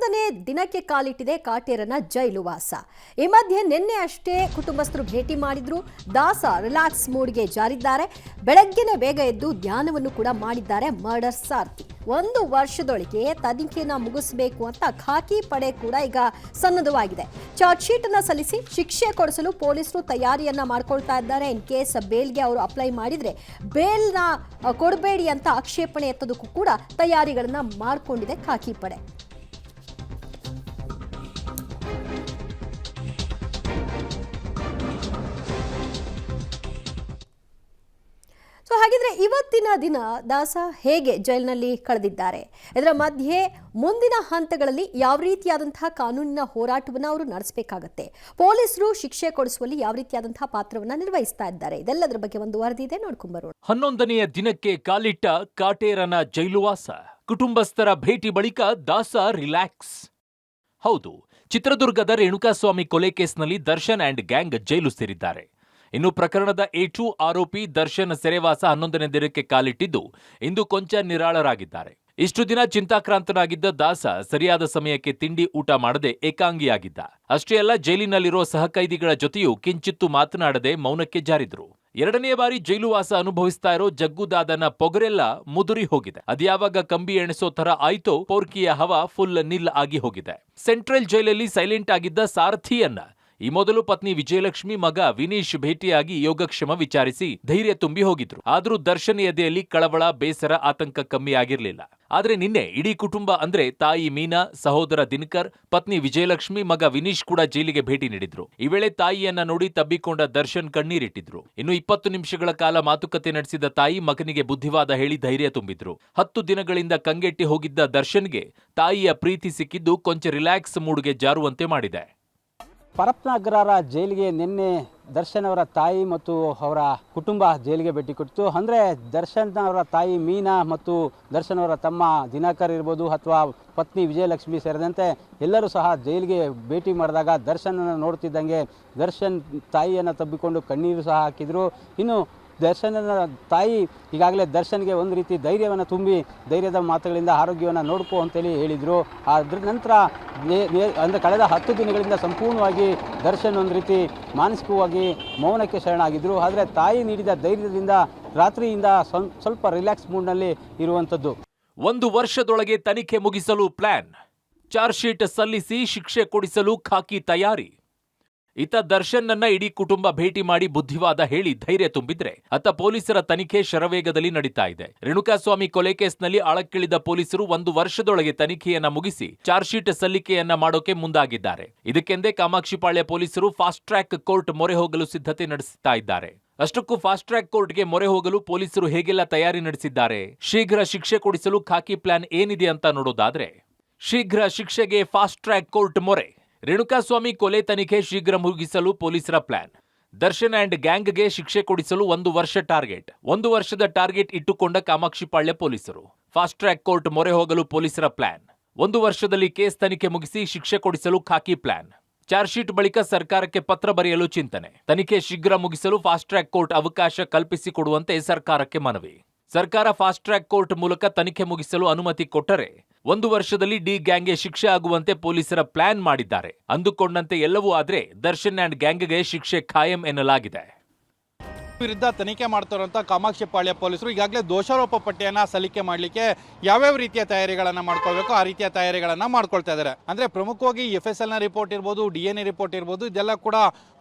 11ನೇ ದಿನಕ್ಕೆ ಕಾಲಿಟ್ಟಿದೆ ಕಾಟೇರನ ಜೈಲುವಾಸ. ಈ ಮಧ್ಯೆ ನಿನ್ನೆ ಅಷ್ಟೇ ಕುಟುಂಬಸ್ಥರು ಭೇಟಿ ಮಾಡಿದ್ರು. ದಾಸ ರಿಲ್ಯಾಕ್ಸ್ ಮೂಡ್ಗೆ ಜಾರಿದ್ದಾರೆ. ಬೆಳಗ್ಗೆನೇ ಬೇಗ ಎದ್ದು ಧ್ಯಾನವನ್ನು ಕೂಡ ಮಾಡಿದ್ದಾರೆ ಮರ್ಡರ್ ಸಾರ್ಥಿ. 1 ವರ್ಷದೊಳಗೆ ತನಿಖೆಯನ್ನು ಮುಗಿಸಬೇಕು ಅಂತ ಖಾಕಿ ಪಡೆ ಕೂಡ ಈಗ ಸನ್ನದ್ಧವಾಗಿದೆ. ಚಾರ್ಜ್ ಶೀಟ್ ಅನ್ನು ಸಲ್ಲಿಸಿ ಶಿಕ್ಷೆ ಕೊಡಿಸಲು ಪೊಲೀಸರು ತಯಾರಿಯನ್ನ ಮಾಡ್ಕೊಳ್ತಾ ಇದ್ದಾರೆ. ಇನ್ ಕೇಸ್ ಬೇಲ್ಗೆ ಅವರು ಅಪ್ಲೈ ಮಾಡಿದ್ರೆ ಬೇಲ್ನ ಕೊಡಬೇಡಿ ಅಂತ ಆಕ್ಷೇಪಣೆ ಎತ್ತೋದಕ್ಕೂ ಕೂಡ ತಯಾರಿಗಳನ್ನ ಮಾಡಿಕೊಂಡಿದೆ ಖಾಕಿ ಪಡೆ. ಹಾಗಿದ್ರೆ ಇವತ್ತಿನ ದಿನ ದಾಸ ಹೇಗೆ ಜೈಲಿನಲ್ಲಿ ಕಳೆದಿದ್ದಾರೆ, ಇದರ ಮಧ್ಯೆ ಮುಂದಿನ ಹಂತಗಳಲ್ಲಿ ಯಾವ ರೀತಿಯಾದಂತಹ ಕಾನೂನಿನ ಹೋರಾಟವನ್ನು ಅವರು ನಡೆಸಬೇಕಾಗತ್ತೆ, ಪೊಲೀಸರು ಶಿಕ್ಷೆ ಕೊಡಿಸುವಲ್ಲಿ ಯಾವ ರೀತಿಯಾದಂತಹ ಪಾತ್ರವನ್ನ ನಿರ್ವಹಿಸ್ತಾ ಇದ್ದಾರೆ, ಇದೆಲ್ಲದರ ಬಗ್ಗೆ ಒಂದು ವರದಿ ಇದೆ, ನೋಡ್ಕೊಂಡ್ಬರೋಣ. 11ನೆಯ ದಿನಕ್ಕೆ ಕಾಲಿಟ್ಟ ಕಾಟೇರನ ಜೈಲುವಾಸ. ಕುಟುಂಬಸ್ಥರ ಭೇಟಿ ಬಳಿಕ ದಾಸ ರಿಲ್ಯಾಕ್ಸ್. ಹೌದು, ಚಿತ್ರದುರ್ಗದ ರೇಣುಕಾಸ್ವಾಮಿ ಕೊಲೆ ಕೇಸ್ನಲ್ಲಿ ದರ್ಶನ್ ಅಂಡ್ ಗ್ಯಾಂಗ್ ಜೈಲು ಸೇರಿದ್ದಾರೆ. ಇನ್ನು ಪ್ರಕರಣದ A2 ಆರೋಪಿ ದರ್ಶನ್ ಸೆರೆವಾಸ 11ನೇ ದಿನಕ್ಕೆ ಕಾಲಿಟ್ಟಿದ್ದು ಇಂದು ಕೊಂಚ ನಿರಾಳರಾಗಿದ್ದಾರೆ. ಇಷ್ಟು ದಿನ ಚಿಂತಾಕ್ರಾಂತನಾಗಿದ್ದ ದಾಸ ಸರಿಯಾದ ಸಮಯಕ್ಕೆ ತಿಂಡಿ ಊಟ ಮಾಡದೆ ಏಕಾಂಗಿಯಾಗಿದ್ದ. ಅಷ್ಟೇ ಅಲ್ಲ, ಜೈಲಿನಲ್ಲಿರೋ ಸಹಕೈದಿಗಳ ಜೊತೆಯೂ ಕಿಂಚಿತ್ತು ಮಾತನಾಡದೆ ಮೌನಕ್ಕೆ ಜಾರಿದ್ರು. 2ನೇ ಬಾರಿ ಜೈಲುವಾಸ ಅನುಭವಿಸ್ತಾ ಇರೋ ಜಗ್ಗುದಾದನ ಪೊಗರೆಲ್ಲ ಮುದುರಿ ಹೋಗಿದೆ. ಅದ್ಯಾವಾಗ ಕಂಬಿ ಎಣಿಸೋ ತರ ಆಯ್ತೋ, ಪೋರ್ಕಿಯ ಹವಾ ಫುಲ್ ನಿಲ್ ಆಗಿ ಹೋಗಿದೆ. ಸೆಂಟ್ರಲ್ ಜೈಲಲ್ಲಿ ಸೈಲೆಂಟ್ ಆಗಿದ್ದ ಸಾರಥಿಯನ್ನ ಈ ಮೊದಲು ಪತ್ನಿ ವಿಜಯಲಕ್ಷ್ಮಿ, ಮಗ ವಿನೀಶ್ ಭೇಟಿಯಾಗಿ ಯೋಗಕ್ಷೇಮ ವಿಚಾರಿಸಿ ಧೈರ್ಯ ತುಂಬಿ ಹೋಗಿದ್ರು. ಆದ್ರೂ ದರ್ಶನ್ ಎದೆಯಲ್ಲಿ ಕಳವಳ, ಬೇಸರ, ಆತಂಕ ಕಮ್ಮಿ ಆಗಿರ್ಲಿಲ್ಲ. ಆದ್ರೆ ನಿನ್ನೆ ಇಡೀ ಕುಟುಂಬ ಅಂದ್ರೆ ತಾಯಿ ಮೀನಾ, ಸಹೋದರ ದಿನಕರ್, ಪತ್ನಿ ವಿಜಯಲಕ್ಷ್ಮಿ, ಮಗ ವಿನೀಶ್ ಕೂಡ ಜೈಲಿಗೆ ಭೇಟಿ ನೀಡಿದ್ರು. ಈ ವೇಳೆ ತಾಯಿಯನ್ನ ನೋಡಿ ತಬ್ಬಿಕೊಂಡ ದರ್ಶನ್ ಕಣ್ಣೀರಿಟ್ಟಿದ್ರು. ಇನ್ನು 20 ನಿಮಿಷಗಳ ಕಾಲ ಮಾತುಕತೆ ನಡೆಸಿದ ತಾಯಿ ಮಗನಿಗೆ ಬುದ್ಧಿವಾದ ಹೇಳಿ ಧೈರ್ಯ ತುಂಬಿದ್ರು. 10 ದಿನಗಳಿಂದ ಕಂಗೆಟ್ಟಿ ಹೋಗಿದ್ದ ದರ್ಶನ್ಗೆ ತಾಯಿಯ ಪ್ರೀತಿ ಸಿಕ್ಕಿದ್ದು ಕೊಂಚ ರಿಲ್ಯಾಕ್ಸ್ ಮೂಡ್ಗೆ ಜಾರುವಂತೆ ಮಾಡಿದೆ. ಪರಪ್ನಗರ ಜೈಲಿಗೆ ನಿನ್ನೆ ದರ್ಶನ್ ಅವರ ತಾಯಿ ಮತ್ತು ಅವರ ಕುಟುಂಬ ಜೈಲಿಗೆ ಭೇಟಿ ಕೊಟ್ಟಿತು. ಅಂದರೆ ದರ್ಶನ್ ಅವರ ತಾಯಿ ಮೀನಾ ಮತ್ತು ದರ್ಶನ್ ಅವರ ತಮ್ಮ ದಿನಕರ್ ಇರ್ಬೋದು ಅಥವಾ ಪತ್ನಿ ವಿಜಯಲಕ್ಷ್ಮಿ ಸೇರಿದಂತೆ ಎಲ್ಲರೂ ಸಹ ಜೈಲಿಗೆ ಭೇಟಿ ಮಾಡಿದಾಗ ದರ್ಶನನ್ನು ನೋಡ್ತಿದ್ದಂಗೆ ದರ್ಶನ್ ತಾಯಿಯನ್ನು ತಬ್ಬಿಕೊಂಡು ಕಣ್ಣೀರು ಸಹ ಹಾಕಿದರು. ಇನ್ನು ದರ್ಶನನ ತಾಯಿ ಈಗಾಗಲೇ ದರ್ಶನ್ಗೆ ಒಂದು ರೀತಿ ಧೈರ್ಯವನ್ನು ತುಂಬಿ ಧೈರ್ಯದ ಮಾತುಗಳಿಂದ ಆರೋಗ್ಯವನ್ನು ನೋಡ್ಕೋ ಅಂತೇಳಿ ಹೇಳಿದರು. ಅದ್ರ ನಂತರ ಅಂದರೆ ಕಳೆದ 10 ದಿನಗಳಿಂದ ಸಂಪೂರ್ಣವಾಗಿ ದರ್ಶನ್ ಒಂದು ರೀತಿ ಮಾನಸಿಕವಾಗಿ ಮೌನಕ್ಕೆ ಶರಣಾಗಿದ್ದರು. ಆದರೆ ತಾಯಿ ನೀಡಿದ ಧೈರ್ಯದಿಂದ ರಾತ್ರಿಯಿಂದ ಸ್ವಲ್ಪ ರಿಲ್ಯಾಕ್ಸ್ ಮೂಡ್ನಲ್ಲಿ ಇರುವಂಥದ್ದು. 1 ವರ್ಷದೊಳಗೆ ತನಿಖೆ ಮುಗಿಸಲು ಪ್ಲಾನ್. ಚಾರ್ಜ್ ಶೀಟ್ ಸಲ್ಲಿಸಿ ಶಿಕ್ಷೆ ಕೊಡಿಸಲು ಖಾಕಿ ತಯಾರಿ. ಇತ್ತ ದರ್ಶನ್ನನ್ನ ಇಡೀ ಕುಟುಂಬ ಭೇಟಿ ಮಾಡಿ ಬುದ್ಧಿವಾದ ಹೇಳಿ ಧೈರ್ಯ ತುಂಬಿದ್ರೆ, ಅತ್ತ ಪೊಲೀಸರ ತನಿಖೆ ಶರವೇಗದಲ್ಲಿ ನಡೀತಾ ಇದೆ. ರೇಣುಕಾಸ್ವಾಮಿ ಕೊಲೆ ಕೇಸ್ನಲ್ಲಿ ಆಳಕ್ಕಿಳಿದ ಪೊಲೀಸರು 1 ವರ್ಷದೊಳಗೆ ತನಿಖೆಯನ್ನ ಮುಗಿಸಿ ಚಾರ್ಜ್ ಶೀಟ್ ಸಲ್ಲಿಕೆಯನ್ನ ಮಾಡೋಕೆ ಮುಂದಾಗಿದ್ದಾರೆ. ಇದಕ್ಕೆಂದೇ ಕಾಮಾಕ್ಷಿಪಾಳ್ಯ ಪೊಲೀಸರು ಫಾಸ್ಟ್ ಟ್ರ್ಯಾಕ್ ಕೋರ್ಟ್ ಮೊರೆ ಹೋಗಲು ಸಿದ್ಧತೆ ನಡೆಸುತ್ತಾ ಇದ್ದಾರೆ. ಅಷ್ಟಕ್ಕೂ ಫಾಸ್ಟ್ ಟ್ರ್ಯಾಕ್ ಕೋರ್ಟ್ಗೆ ಮೊರೆ ಹೋಗಲು ಪೊಲೀಸರು ಹೇಗೆಲ್ಲ ತಯಾರಿ ನಡೆಸಿದ್ದಾರೆ, ಶೀಘ್ರ ಶಿಕ್ಷೆ ಕೊಡಿಸಲು ಖಾಕಿ ಪ್ಲಾನ್ ಏನಿದೆ ಅಂತ ನೋಡೋದಾದ್ರೆ, ಶೀಘ್ರ ಶಿಕ್ಷೆಗೆ ಫಾಸ್ಟ್ ಟ್ರ್ಯಾಕ್ ಕೋರ್ಟ್ ಮೊರೆ. ರೇಣುಕಾಸ್ವಾಮಿ ಕೊಲೆ ತನಿಖೆ ಶೀಘ್ರ ಮುಗಿಸಲು ಪೊಲೀಸರ ಪ್ಲಾನ್. ದರ್ಶನ್ ಅಂಡ್ ಗ್ಯಾಂಗ್ಗೆ ಶಿಕ್ಷೆ ಕೊಡಿಸಲು 1 ವರ್ಷ ಟಾರ್ಗೆಟ್. 1 ವರ್ಷದ ಟಾರ್ಗೆಟ್ ಇಟ್ಟುಕೊಂಡ ಕಾಮಾಕ್ಷಿಪಾಳ್ಯ ಪೊಲೀಸರು. ಫಾಸ್ಟ್ ಟ್ರ್ಯಾಕ್ ಕೋರ್ಟ್ ಮೊರೆ ಹೋಗಲು ಪೊಲೀಸರ ಪ್ಲಾನ್. 1 ವರ್ಷದಲ್ಲಿ ಕೇಸ್ ತನಿಖೆ ಮುಗಿಸಿ ಶಿಕ್ಷೆ ಕೊಡಿಸಲು ಖಾಕಿ ಪ್ಲಾನ್. ಚಾರ್ಜ್ ಶೀಟ್ ಬಳಿಕ ಸರ್ಕಾರಕ್ಕೆ ಪತ್ರ ಬರೆಯಲು ಚಿಂತನೆ. ತನಿಖೆ ಶೀಘ್ರ ಮುಗಿಸಲು ಫಾಸ್ಟ್ ಟ್ರ್ಯಾಕ್ ಕೋರ್ಟ್ ಅವಕಾಶ ಕಲ್ಪಿಸಿಕೊಡುವಂತೆ ಸರ್ಕಾರಕ್ಕೆ ಮನವಿ. ಸರ್ಕಾರ ಫಾಸ್ಟ್ ಟ್ರ್ಯಾಕ್ ಕೋರ್ಟ್ ಮೂಲಕ ತನಿಖೆ ಮುಗಿಸಲು ಅನುಮತಿ ಕೊಟ್ಟರೆ 1 ವರ್ಷದಲ್ಲಿ ಡಿ ಗ್ಯಾಂಗ್ಗೆ ಶಿಕ್ಷೆ ಆಗುವಂತೆ ಪೊಲೀಸರ ಪ್ಲಾನ್ ಮಾಡಿದ್ದಾರೆ. ಅಂದುಕೊಂಡಂತೆ ಎಲ್ಲವೂ ಆದ್ರೆ ದರ್ಶನ್ ಅಂಡ್ ಗ್ಯಾಂಗ್ಗೆ ಶಿಕ್ಷೆ ಖಾಯಂ ಎನ್ನಲಾಗಿದೆ. ವಿರುದ್ಧ ತನಿಖೆ ಮಾಡ್ತಾರಂತ ಕಾಮಾಕ್ಷಿಪಾಳ್ಯ ಪೊಲೀಸರು ಈಗಾಗಲೇ ದೋಷಾರೋಪ ಪಟ್ಟಿಯನ್ನು ಸಲ್ಲಿಕೆ ಮಾಡಲಿಕ್ಕೆ ಯಾವ್ಯಾವ ರೀತಿಯ ತಯಾರಿಗಳನ್ನು ಮಾಡ್ಕೊಳ್ಬೇಕು ಆ ರೀತಿಯ ತಯಾರಿಗಳನ್ನು ಮಾಡ್ಕೊಳ್ತಾ ಇದ್ದಾರೆ. ಅಂದರೆ ಪ್ರಮುಖವಾಗಿ FSL ನ ರಿಪೋರ್ಟ್ ಇರ್ಬೋದು, DNA ರಿಪೋರ್ಟ್ ಇರ್ಬೋದು, ಇದೆಲ್ಲ ಕೂಡ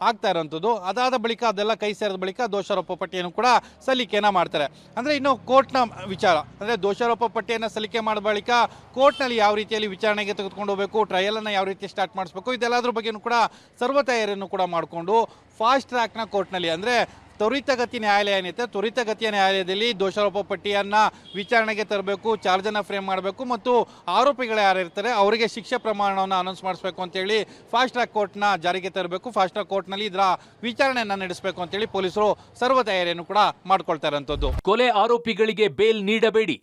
ಆಗ್ತಾ ಇರೋಂಥದ್ದು. ಅದಾದ ಬಳಿಕ ಅದೆಲ್ಲ ಕೈ ಸೇರಿದ ಬಳಿಕ ದೋಷಾರೋಪ ಪಟ್ಟಿಯನ್ನು ಕೂಡ ಸಲ್ಲಿಕೆಯನ್ನು ಮಾಡ್ತಾರೆ. ಅಂದರೆ ಇನ್ನು ಕೋರ್ಟ್ನ ವಿಚಾರ, ಅಂದರೆ ದೋಷಾರೋಪ ಪಟ್ಟಿಯನ್ನು ಸಲ್ಲಿಕೆ ಮಾಡಿದ ಬಳಿಕ ಕೋರ್ಟ್ನಲ್ಲಿ ಯಾವ ರೀತಿಯಲ್ಲಿ ವಿಚಾರಣೆಗೆ ತೆಗೆದುಕೊಂಡು ಹೋಗಬೇಕು, ಟ್ರಯಲನ್ನು ಯಾವ ರೀತಿ ಸ್ಟಾರ್ಟ್ ಮಾಡಿಸ್ಬೇಕು, ಇದೆಲ್ಲದ್ರ ಬಗ್ಗೆಯೂ ಕೂಡ ಸರ್ವ ತಯಾರಿಯನ್ನು ಕೂಡ ಮಾಡಿಕೊಂಡು ಫಾಸ್ಟ್ ಟ್ರ್ಯಾಕ್ನ ಕೋರ್ಟ್ನಲ್ಲಿ ಅಂದರೆ ತ್ವರಿತಗತಿ ನ್ಯಾಯಾಲಯ ಏನಿದೆ, ತ್ವರಿತಗತಿಯ ನ್ಯಾಯಾಲಯದಲ್ಲಿ ದೋಷಾರೋಪ ಪಟ್ಟಿಯನ್ನು ವಿಚಾರಣೆಗೆ ತರಬೇಕು, ಚಾರ್ಜನ್ನು ಫ್ರೇಮ್ ಮಾಡಬೇಕು ಮತ್ತು ಆರೋಪಿಗಳು ಯಾರಿರ್ತಾರೆ ಅವರಿಗೆ ಶಿಕ್ಷೆ ಪ್ರಮಾಣವನ್ನು ಅನೌನ್ಸ್ ಮಾಡಿಸಬೇಕು ಅಂತೇಳಿ ಫಾಸ್ಟ್ ಟ್ರ್ಯಾಕ್ ಕೋರ್ಟ್ನ ಜಾರಿಗೆ ತರಬೇಕು. ಫಾಸ್ಟ್ ಟ್ರ್ಯಾಕ್ ಕೋರ್ಟ್ನಲ್ಲಿ ಇದರ ವಿಚಾರಣೆಯನ್ನು ನಡೆಸಬೇಕು ಅಂತೇಳಿ ಪೊಲೀಸರು ಸರ್ವ ತಯಾರಿಯನ್ನು ಕೂಡ ಮಾಡ್ಕೊಳ್ತಾ ಇರೋಂಥದ್ದು. ಕೊಲೆ ಆರೋಪಿಗಳಿಗೆ ಬೇಲ್ ನೀಡಬೇಡಿ,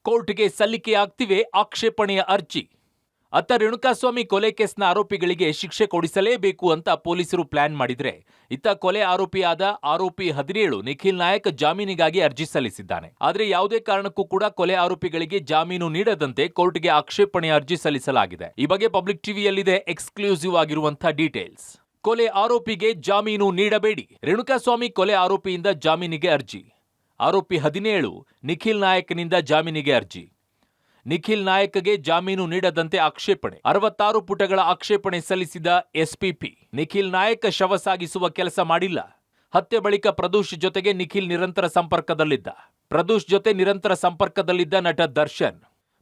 ಕೋರ್ಟ್ಗೆ ಸಲ್ಲಿಕೆಯಾಗ್ತಿವೆ ಆಕ್ಷೇಪಣೆಯ ಅರ್ಜಿ. ಅತ್ತ ರೇಣುಕಾಸ್ವಾಮಿ ಕೊಲೆ ಕೇಸ್ನ ಆರೋಪಿಗಳಿಗೆ ಶಿಕ್ಷೆ ಕೊಡಿಸಲೇಬೇಕು ಅಂತ ಪೊಲೀಸರು ಪ್ಲಾನ್ ಮಾಡಿದ್ರೆ, ಇತ್ತ ಕೊಲೆ ಆರೋಪಿಯಾದ ಆರೋಪಿ 17 ನಿಖಿಲ್ ನಾಯಕ್ ಜಾಮೀನಿಗಾಗಿ ಅರ್ಜಿ ಸಲ್ಲಿಸಿದ್ದಾನೆ. ಆದರೆ ಯಾವುದೇ ಕಾರಣಕ್ಕೂ ಕೂಡ ಕೊಲೆ ಆರೋಪಿಗಳಿಗೆ ಜಾಮೀನು ನೀಡದಂತೆ ಕೋರ್ಟ್ಗೆ ಆಕ್ಷೇಪಣೆ ಅರ್ಜಿ ಸಲ್ಲಿಸಲಾಗಿದೆ. ಈ ಬಗ್ಗೆ ಪಬ್ಲಿಕ್ ಟಿವಿಯಲ್ಲಿದೆ ಎಕ್ಸ್ಕ್ಲೂಸಿವ್ ಆಗಿರುವಂತಹ ಡೀಟೇಲ್ಸ್. ಕೊಲೆ ಆರೋಪಿಗೆ ಜಾಮೀನು ನೀಡಬೇಡಿ, ರೇಣುಕಾಸ್ವಾಮಿ ಕೊಲೆ ಆರೋಪಿಯಿಂದ ಜಾಮೀನಿಗೆ ಅರ್ಜಿ. ಆರೋಪಿ 17 ನಿಖಿಲ್ ನಾಯಕ್ನಿಂದ ಜಾಮೀನಿಗೆ ಅರ್ಜಿ. ನಿಖಿಲ್ ನಾಯಕ್ಗೆ ಜಾಮೀನು ನೀಡದಂತೆ ಆಕ್ಷೇಪಣೆ. 66 ಪುಟಗಳ ಆಕ್ಷೇಪಣೆ ಸಲ್ಲಿಸಿದ ಎಸ್ಪಿಪಿ. ನಿಖಿಲ್ ನಾಯಕ್ ಶವ ಸಾಗಿಸುವ ಕೆಲಸ ಮಾಡಿಲ್ಲ. ಹತ್ಯೆ ಬಳಿಕ ಪ್ರದೂಷ್ ಜೊತೆಗೆ ನಿಖಿಲ್ ನಿರಂತರ ಸಂಪರ್ಕದಲ್ಲಿದ್ದ. ಪ್ರದೂಷ್ ಜೊತೆ ನಿರಂತರ ಸಂಪರ್ಕದಲ್ಲಿದ್ದ ನಟ ದರ್ಶನ್.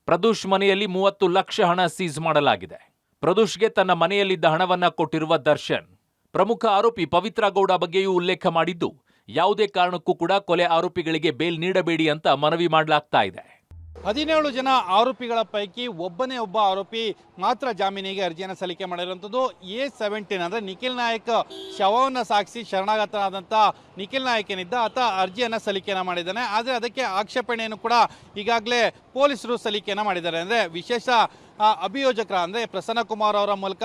ಪ್ರದೂಷ್ ಮನೆಯಲ್ಲಿ 30 ಲಕ್ಷ ಹಣ ಸೀಸ್ ಮಾಡಲಾಗಿದೆ. ಪ್ರದೂಷ್ಗೆ ತನ್ನ ಮನೆಯಲ್ಲಿದ್ದ ಹಣವನ್ನ ಕೊಟ್ಟಿರುವ ದರ್ಶನ್. ಪ್ರಮುಖ ಆರೋಪಿ ಪವಿತ್ರ ಗೌಡ ಬಗ್ಗೆಯೂ ಉಲ್ಲೇಖ ಮಾಡಿದ್ದು, ಯಾವುದೇ ಕಾರಣಕ್ಕೂ ಕೂಡ ಕೊಲೆ ಆರೋಪಿಗಳಿಗೆ ಬೇಲ್ ನೀಡಬೇಡಿ ಅಂತ ಮನವಿ ಮಾಡಲಾಗ್ತಾ ಇದೆ. 17 ಜನ ಆರೋಪಿಗಳ ಪೈಕಿ ಒಬ್ಬನೇ ಒಬ್ಬ ಆರೋಪಿ ಮಾತ್ರ ಜಾಮೀನಿಗೆ ಅರ್ಜಿಯನ್ನು ಸಲ್ಲಿಕೆ ಮಾಡಿರುವಂಥದ್ದು. A17 ಅಂದರೆ ನಿಖಿಲ್ ನಾಯಕ್ ಶವವನ್ನು ಸಾಗಿಸಿ ಶರಣಾಗತನಾದಂಥ ನಿಖಿಲ್ ನಾಯಕ್ ಏನಿದ್ದ ಆತ ಅರ್ಜಿಯನ್ನು ಸಲ್ಲಿಕೆಯನ್ನು ಮಾಡಿದ್ದಾನೆ. ಆದರೆ ಅದಕ್ಕೆ ಆಕ್ಷೇಪಣೆಯನ್ನು ಕೂಡ ಈಗಾಗಲೇ ಪೊಲೀಸರು ಸಲ್ಲಿಕೆಯನ್ನು ಮಾಡಿದ್ದಾರೆ. ಅಂದರೆ ವಿಶೇಷ ಅಭಿಯೋಜಕರ ಅಂದರೆ ಪ್ರಸನ್ನ ಕುಮಾರ್ ಅವರ ಮೂಲಕ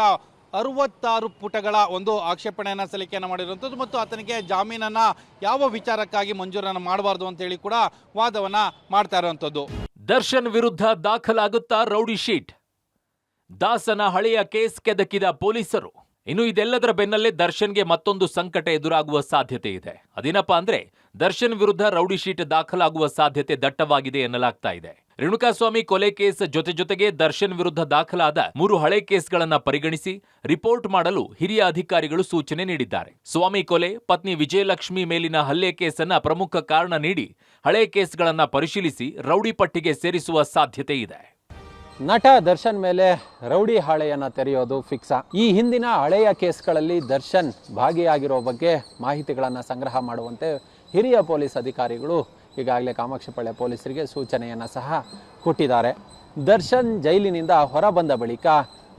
66 ಪುಟಗಳ ಒಂದು ಆಕ್ಷೇಪಣೆಯನ್ನು ಸಲ್ಲಿಕೆಯನ್ನು ಮಾಡಿರುವಂಥದ್ದು ಮತ್ತು ಆತನಿಗೆ ಜಾಮೀನನ್ನು ಯಾವ ವಿಚಾರಕ್ಕಾಗಿ ಮಂಜೂರನ್ನು ಮಾಡಬಾರ್ದು ಅಂತೇಳಿ ಕೂಡ ವಾದವನ್ನು ಮಾಡ್ತಾ ಇರುವಂಥದ್ದು. ದರ್ಶನ್ ವಿರುದ್ಧ ದಾಖಲಾಗುತ್ತಾ ರೌಡಿ ಶೀಟ್. ದಾಸನ ಹಳೆಯ ಕೇಸ್ ಕೆದಕಿದ ಪೊಲೀಸರು. ಇನ್ನು ಇದೆಲ್ಲದರ ಬೆನ್ನಲ್ಲೇ ದರ್ಶನ್ಗೆ ಮತ್ತೊಂದು ಸಂಕಟ ಎದುರಾಗುವ ಸಾಧ್ಯತೆ ಇದೆ. ಅದೇನಪ್ಪಾ ಅಂದ್ರೆ, ದರ್ಶನ್ ವಿರುದ್ಧ ರೌಡಿ ಶೀಟ್ ದಾಖಲಾಗುವ ಸಾಧ್ಯತೆ ದಟ್ಟವಾಗಿದೆ ಎನ್ನಲಾಗ್ತಾ ಇದೆ. ರೇಣುಕಾಸ್ವಾಮಿ ಕೊಲೆ ಕೇಸ್ ಜೊತೆಗೆ ದರ್ಶನ್ ವಿರುದ್ಧ ದಾಖಲಾದ 3 ಹಳೆ ಕೇಸ್ಗಳನ್ನ ಪರಿಗಣಿಸಿ ರಿಪೋರ್ಟ್ ಮಾಡಲು ಹಿರಿಯ ಅಧಿಕಾರಿಗಳು ಸೂಚನೆ ನೀಡಿದ್ದಾರೆ. ಸ್ವಾಮಿ ಕೊಲೆ, ಪತ್ನಿ ವಿಜಯಲಕ್ಷ್ಮಿ ಮೇಲಿನ ಹಲ್ಲೆ ಕೇಸನ್ನ ಪ್ರಮುಖ ಕಾರಣ ನೀಡಿ ಹಳೆ ಕೇಸ್ಗಳನ್ನ ಪರಿಶೀಲಿಸಿ ರೌಡಿ ಪಟ್ಟಿಗೆ ಸೇರಿಸುವ ಸಾಧ್ಯತೆ ಇದೆ. ನಟ ದರ್ಶನ್ ಮೇಲೆ ರೌಡಿ ಹಾಳೆಯನ್ನು ತೆರೆಯೋದು ಫಿಕ್ಸಾ. ಈ ಹಿಂದಿನ ಹಳೆಯ ಕೇಸ್ಗಳಲ್ಲಿ ದರ್ಶನ್ ಭಾಗಿಯಾಗಿರೋ ಬಗ್ಗೆ ಮಾಹಿತಿಗಳನ್ನು ಸಂಗ್ರಹ ಮಾಡುವಂತೆ ಹಿರಿಯ ಪೊಲೀಸ್ ಅಧಿಕಾರಿಗಳು ಈಗಾಗಲೇ ಕಾಮಾಕ್ಷಿಪಾಳ್ಯ ಪೊಲೀಸರಿಗೆ ಸೂಚನೆಯನ್ನು ಸಹ ಕೊಟ್ಟಿದ್ದಾರೆ. ದರ್ಶನ್ ಜೈಲಿನಿಂದ ಹೊರಬಂದ ಬಳಿಕ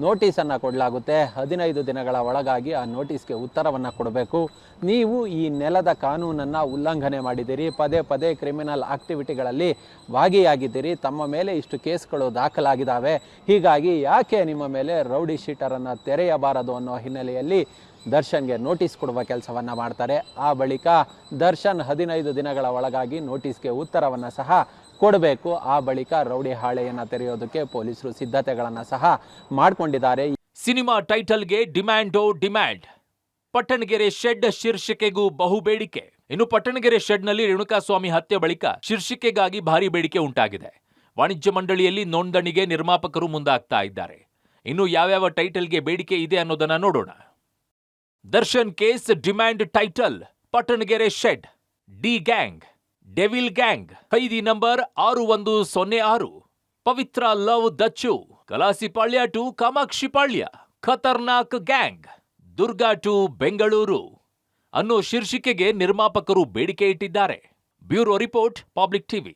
ನೋಟಿಸನ್ನು ಕೊಡಲಾಗುತ್ತೆ. 15 ದಿನಗಳ ಒಳಗಾಗಿ ಆ ನೋಟಿಸ್ಗೆ ಉತ್ತರವನ್ನು ಕೊಡಬೇಕು. ನೀವು ಈ ನೆಲದ ಕಾನೂನನ್ನು ಉಲ್ಲಂಘನೆ ಮಾಡಿದ್ದೀರಿ, ಪದೇ ಕ್ರಿಮಿನಲ್ ಆಕ್ಟಿವಿಟಿಗಳಲ್ಲಿ ಭಾಗಿಯಾಗಿದ್ದೀರಿ, ತಮ್ಮ ಮೇಲೆ ಇಷ್ಟು ಕೇಸ್ಗಳು ದಾಖಲಾಗಿದ್ದಾವೆ, ಹೀಗಾಗಿ ಯಾಕೆ ನಿಮ್ಮ ಮೇಲೆ ರೌಡಿ ಶೀಟರನ್ನು ತೆರೆಯಬಾರದು ಅನ್ನೋ ಹಿನ್ನೆಲೆಯಲ್ಲಿ ದರ್ಶನ್ಗೆ ನೋಟಿಸ್ ಕೊಡುವ ಕೆಲಸವನ್ನು ಮಾಡ್ತಾರೆ. ಆ ಬಳಿಕ ದರ್ಶನ್ 15 ದಿನಗಳ ಒಳಗಾಗಿ ನೋಟಿಸ್ಗೆ ಉತ್ತರವನ್ನು ಸಹ ಕೊಡಬೇಕು. ಆ ಬಳಿಕ ರೌಡಿ ಹಾಳೆಯನ್ನು ತೆರೆಯೋದಕ್ಕೆ ಪೊಲೀಸರು ಸಿದ್ಧತೆಗಳನ್ನು ಸಹ ಮಾಡಿಕೊಂಡಿದ್ದಾರೆ. ಸಿನಿಮಾ ಟೈಟಲ್ಗೆ ಡಿಮ್ಯಾಂಡ್. ಪಟ್ಟಣಗೆರೆ ಶೆಡ್ ಶೀರ್ಷಿಕೆಗೂ ಬಹು ಬೇಡಿಕೆ. ಇನ್ನು ಪಟ್ಟಣಗೆರೆ ಶೆಡ್ನಲ್ಲಿ ರೇಣುಕಾಸ್ವಾಮಿ ಹತ್ಯೆ ಬಳಿಕ ಶೀರ್ಷಿಕೆಗಾಗಿ ಭಾರಿ ಬೇಡಿಕೆ ಉಂಟಾಗಿದೆ. ವಾಣಿಜ್ಯ ಮಂಡಳಿಯಲ್ಲಿ ನೋಂದಣಿಗೆ ನಿರ್ಮಾಪಕರು ಮುಂದಾಗ್ತಾ ಇದ್ದಾರೆ. ಇನ್ನು ಯಾವ್ಯಾವ ಟೈಟಲ್ಗೆ ಬೇಡಿಕೆ ಇದೆ ಅನ್ನೋದನ್ನ ನೋಡೋಣ. Darshan case demand title Pattanagere shed, D gang, devil gang, ಖೈದಿ number 6106, Pavithra love Dacchu, Kalasipalya to Kamakshipalya, ಖತರ್ನಾಕ್ ಗ್ಯಾಂಗ್, ದುರ್ಗಾ ಟು ಬೆಂಗಳೂರು ಅನ್ನೋ ಶೀರ್ಷಿಕೆಗೆ ನಿರ್ಮಾಪಕರು ಬೇಡಿಕೆ ಇಟ್ಟಿದ್ದಾರೆ. Bureau report, public TV.